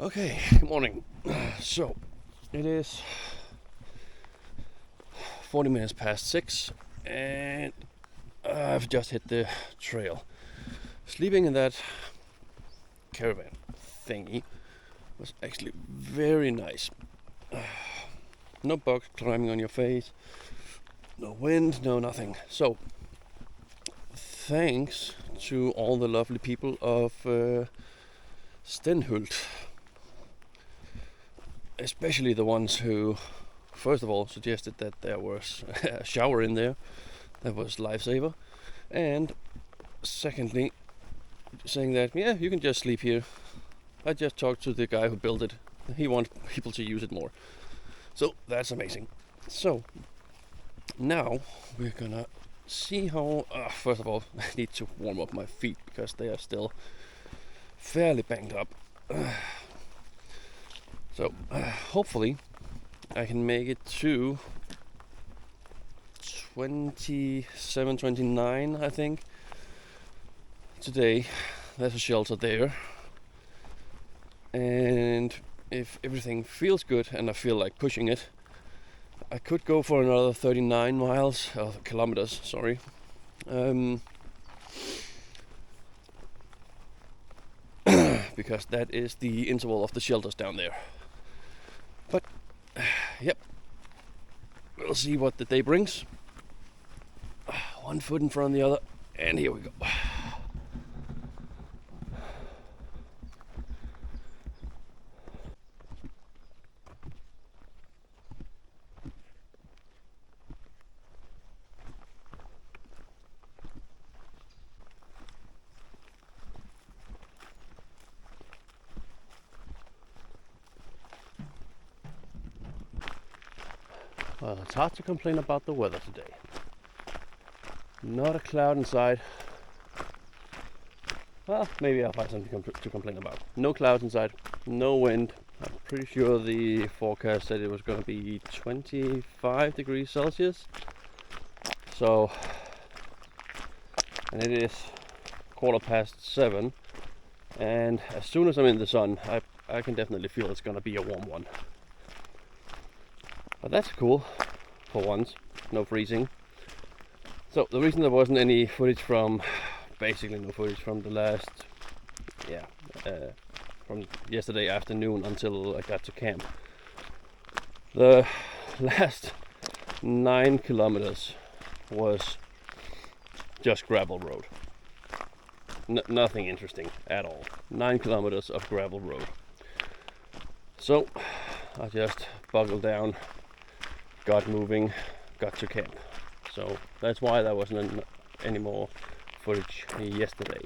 Okay, good morning. So, it is 40 minutes past 6 and I've just hit the trail. Sleeping in that caravan thingy was actually very nice. No bugs climbing on your face, no wind, no nothing. So, thanks to all the lovely people of Stenhult, especially the ones who first of all suggested that there was a shower in there. That was lifesaver. And secondly, saying that, yeah, you can just sleep here. I just talked to the guy who built it. He wants people to use it more. So that's amazing. So now we're gonna see how, first of all, I need to warm up my feet because they are still fairly banged up. So hopefully I can make it to 27, 29, I think. Today there's a shelter there, and if everything feels good and I feel like pushing it, I could go for another 39 miles, kilometers, sorry. Because that is the interval of the shelters down there. But yep, we'll see what the day brings. One foot in front of the other, and here we go. Well, it's hard to complain about the weather today. Not a cloud in sight. Well, maybe I'll find something to complain about. No clouds in sight, no wind. I'm pretty sure the forecast said it was going to be 25 degrees Celsius. So, and it is 7:15, and as soon as I'm in the sun, I can definitely feel it's going to be a warm one. But that's cool, for once, no freezing. So the reason there wasn't any footage from, basically no footage from the last, from yesterday afternoon until I got to camp. The last 9 kilometers was just gravel road. Nothing interesting at all. 9 kilometers of gravel road. So I just buckled down, got moving, got to camp. So that's why there wasn't any more footage yesterday.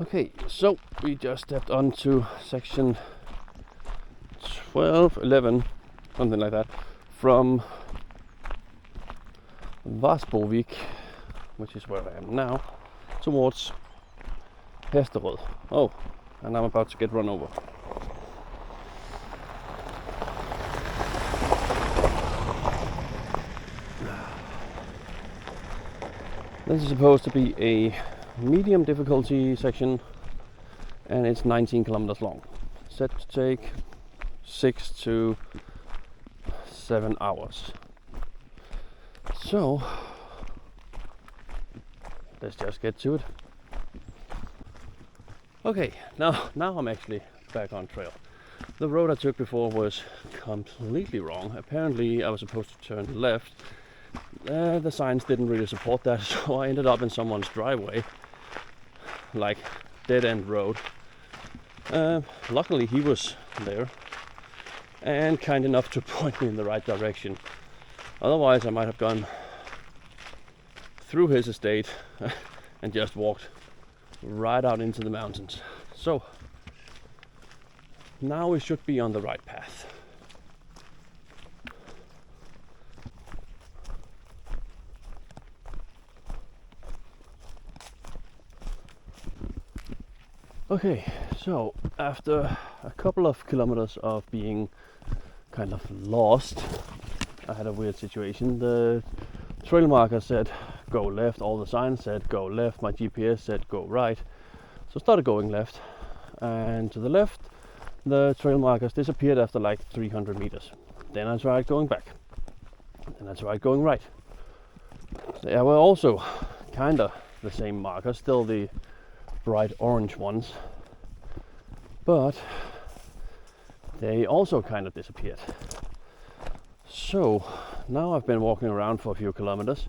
Okay, so we just stepped onto section 12, 11, something like that, from Varsbovik, which is where I am now, towards Hesterød. Oh, and I'm about to get run over. This is supposed to be a medium difficulty section, and it's 19 kilometers long. Set to take 6 to 7 hours. So let's just get to it. Okay, now I'm actually back on trail. The road I took before was completely wrong. Apparently I was supposed to turn left. The signs didn't really support that, so I ended up in someone's driveway, like dead end road. Luckily he was there and kind enough to point me in the right direction. Otherwise I might have gone through his estate and just walked right out into the mountains. So now we should be on the right path. Okay, so after a couple of kilometers of being kind of lost, I had a weird situation. The trail marker said go left, all the signs said go left, my GPS said go right. So I started going left, and to the left the trail markers disappeared after like 300 meters. Then I tried going back, and I tried going right. They were also kinda the same markers, still the bright orange ones, but they also kind of disappeared. So now I've been walking around for a few kilometers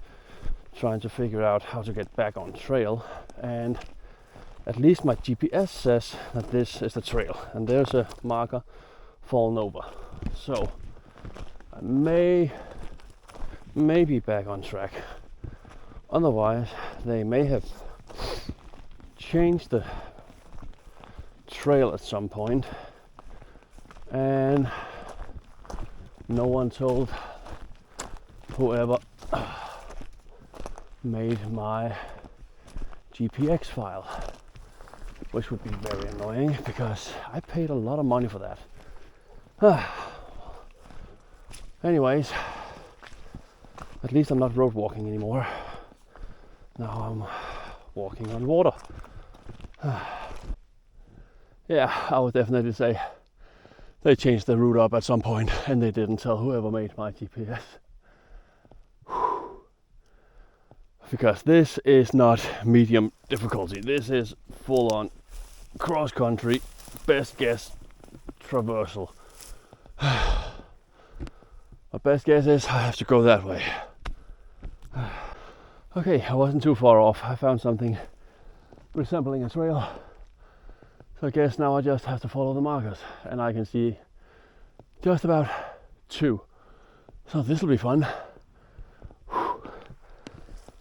trying to figure out how to get back on trail, and at least my GPS says that this is the trail, and there's a marker fallen over. So I may be back on track. Otherwise, they may have changed the trail at some point, and no one told whoever made my GPX file, which would be very annoying because I paid a lot of money for that. Anyways, at least I'm not road walking anymore. Now I'm walking on water. Yeah, I would definitely say they changed the route up at some point, and they didn't tell whoever made my GPS. Because this is not medium difficulty. This is full on cross country, best guess traversal. My best guess is I have to go that way. Okay, I wasn't too far off. I found something resembling a trail. So I guess now I just have to follow the markers, and I can see just about 2. So this will be fun.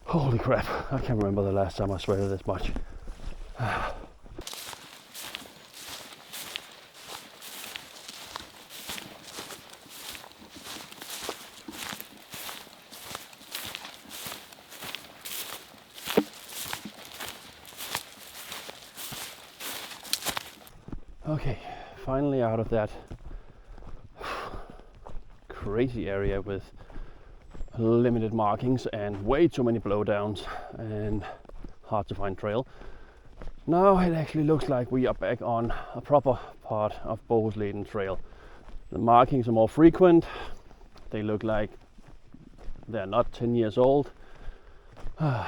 Holy crap, I can't remember the last time I sweated this much. Okay, finally out of that crazy area with limited markings and way too many blowdowns and hard to find trail. Now it actually looks like we are back on a proper part of Bohuslede trail. The markings are more frequent. They look like they're not 10 years old. Now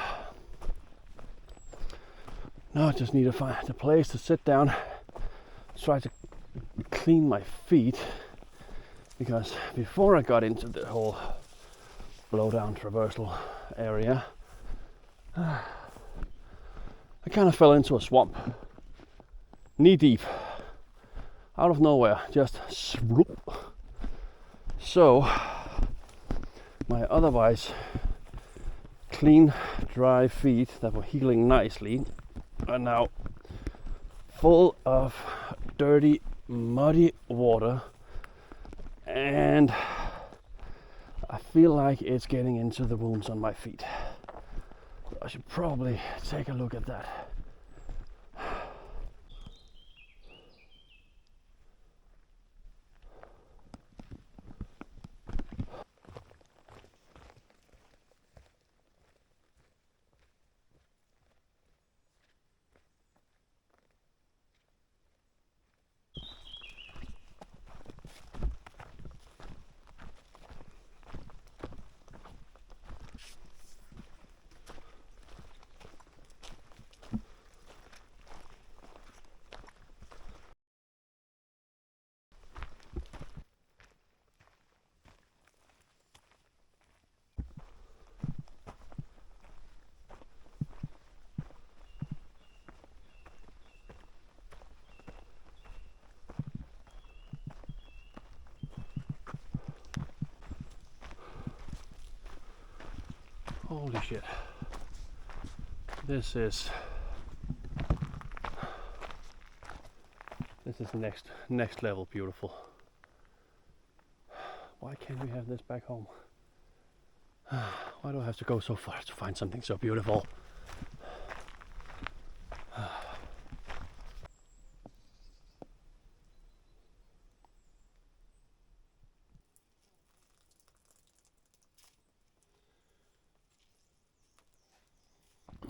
I just need to find a place to sit down, try to clean my feet, because before I got into the whole blowdown traversal area, I kind of fell into a swamp, knee deep, out of nowhere, just swoop. So my otherwise clean, dry feet that were healing nicely are now full of dirty, muddy water, and I feel like it's getting into the wounds on my feet. I should probably take a look at that. Holy shit. This is next level beautiful. Why can't we have this back home? Why do I have to go so far to find something so beautiful?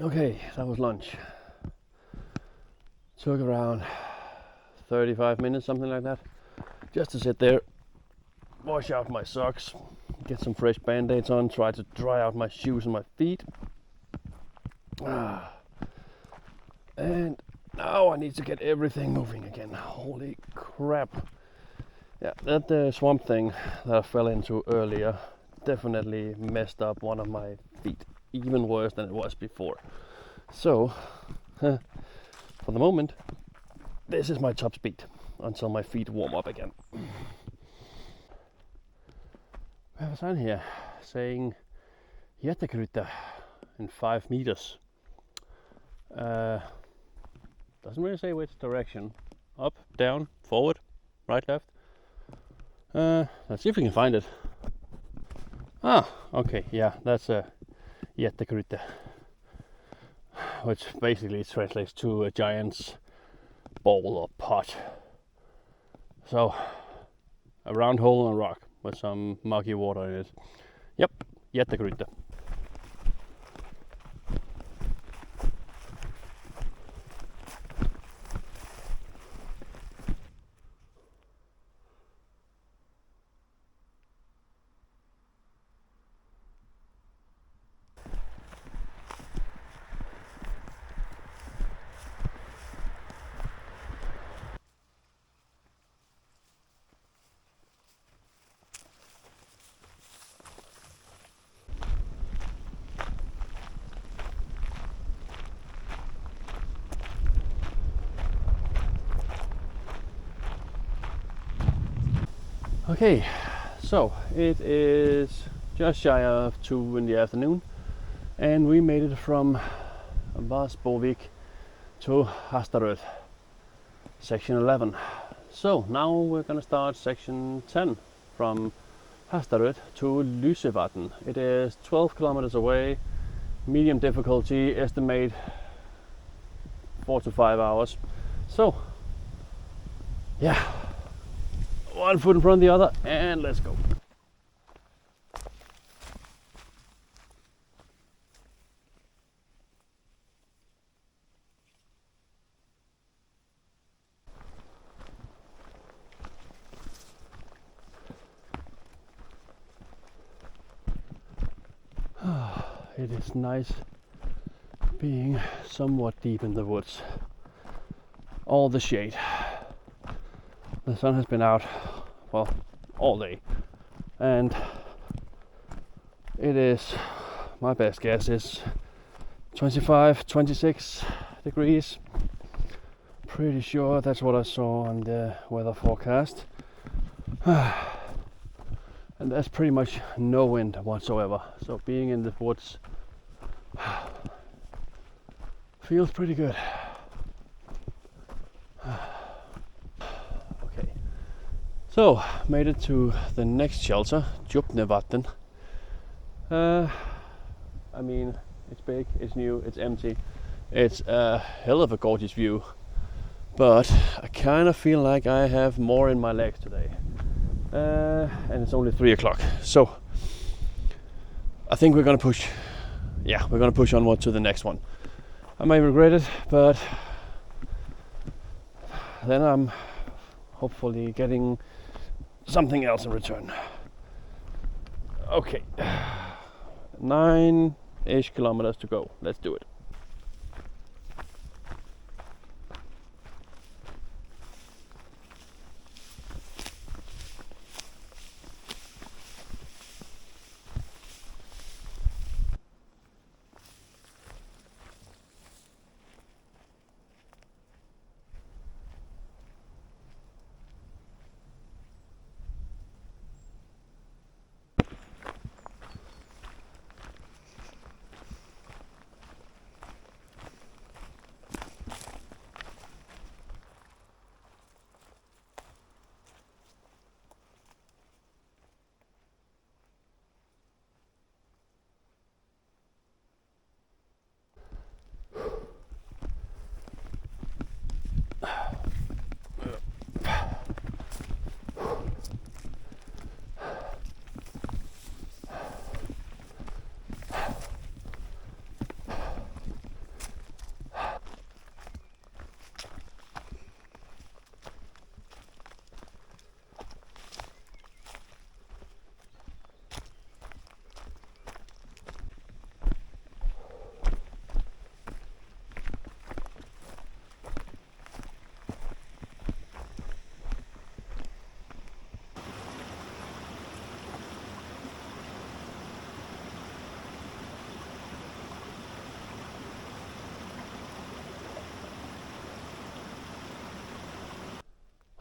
Okay, that was lunch. Took around 35 minutes, something like that, just to sit there, wash out my socks, get some fresh band-aids on, try to dry out my shoes and my feet. And now I need to get everything moving again. Holy crap. Yeah, that swamp thing that I fell into earlier definitely messed up one of my feet, even worse than it was before. So, for the moment, this is my top speed until my feet warm up again. We have a sign here saying Jättekrytte in 5 meters. Doesn't really say which direction. Up, down, forward, right, left. Let's see if we can find it. Ah, okay, yeah, that's a Jättekrytte, which basically translates to a giant's bowl or pot. So, a round hole in a rock with some muggy water in it. Yep, Jättekrytte. Okay, so it is just shy of 2 in the afternoon, and we made it from Bohuslede to Hastaröd, section 11. So now we're gonna start section 10 from Hastaröd to Lysevatn. It is 12 kilometers away, medium difficulty, estimate 4 to 5 hours. So, yeah. One foot in front of the other, and let's go. It is nice being somewhat deep in the woods. All the shade. The sun has been out, well, all day, and it is, my best guess is 25, 26 degrees. Pretty sure that's what I saw on the weather forecast. And there's pretty much no wind whatsoever, so being in the woods feels pretty good. Okay, so made it to the next shelter, Djupnevatn. I mean, it's big, it's new, it's empty. It's a hell of a gorgeous view, but I kind of feel like I have more in my legs today. And it's only 3 o'clock, so I think we're gonna push. Yeah, we're gonna push onward to the next one. I may regret it, but then I'm hopefully getting something else in return. Okay, 9-ish kilometers to go. Let's do it.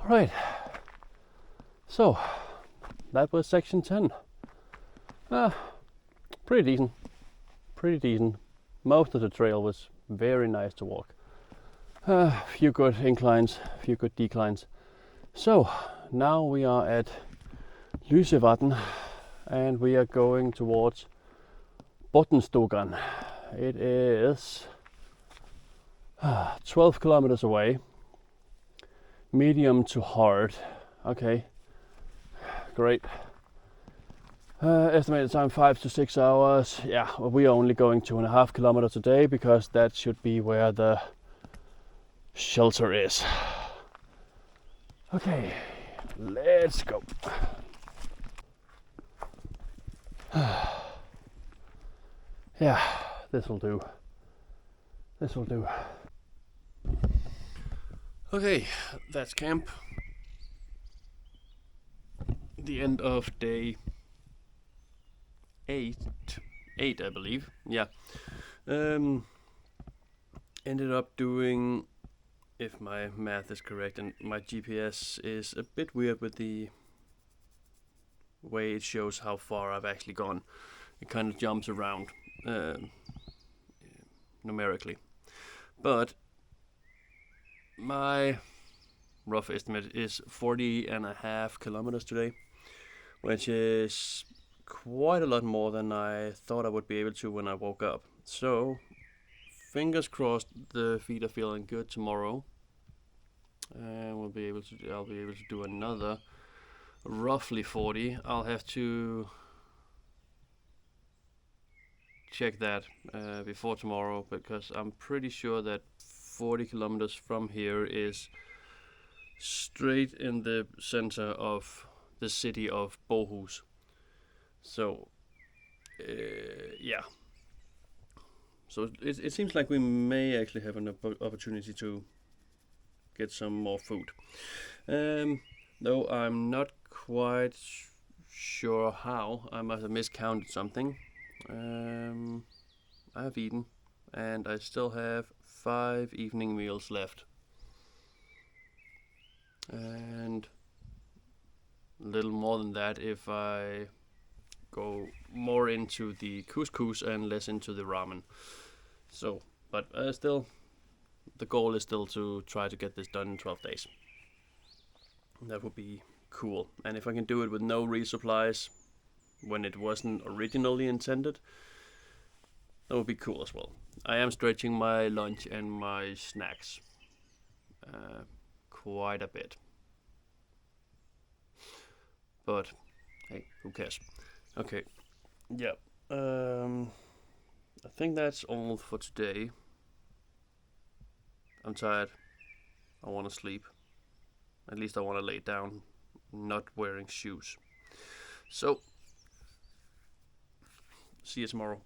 Right. So that was section 10. Pretty decent. Pretty decent. Most of the trail was very nice to walk. A few good inclines, a few good declines. So now we are at Lysevatn and we are going towards Bottenstogan. It is 12 kilometers away. Medium to hard. Okay, great. Estimated time 5 to 6 hours. Yeah, well, we are only going 2.5 kilometers a day because that should be where the shelter is. Okay, let's go. Yeah, this will do. This will do. Okay, that's camp. The end of day 8, I believe. Yeah. Ended up doing, if my math is correct, and my GPS is a bit weird with the way it shows how far I've actually gone. It kind of jumps around numerically. But my rough estimate is 40.5 kilometers today, which is quite a lot more than I thought I would be able to when I woke up. So fingers crossed the feet are feeling good tomorrow, and I'll be able to do another roughly 40. I'll have to check that before tomorrow, because I'm pretty sure that 40 kilometers from here is straight in the center of the city of Bohus. So yeah, so it seems like we may actually have an opportunity to get some more food, though I'm not quite sure how. I must have miscounted something. I have eaten and I still have 5 evening meals left, and a little more than that if I go more into the couscous and less into the ramen. So, but still, the goal is still to try to get this done in 12 days. That would be cool. And if I can do it with no resupplies when it wasn't originally intended, that would be cool as well. I am stretching my lunch and my snacks quite a bit. But hey, who cares? Okay, yeah. I think that's all for today. I'm tired. I want to sleep. At least I want to lay down, not wearing shoes. So, see you tomorrow.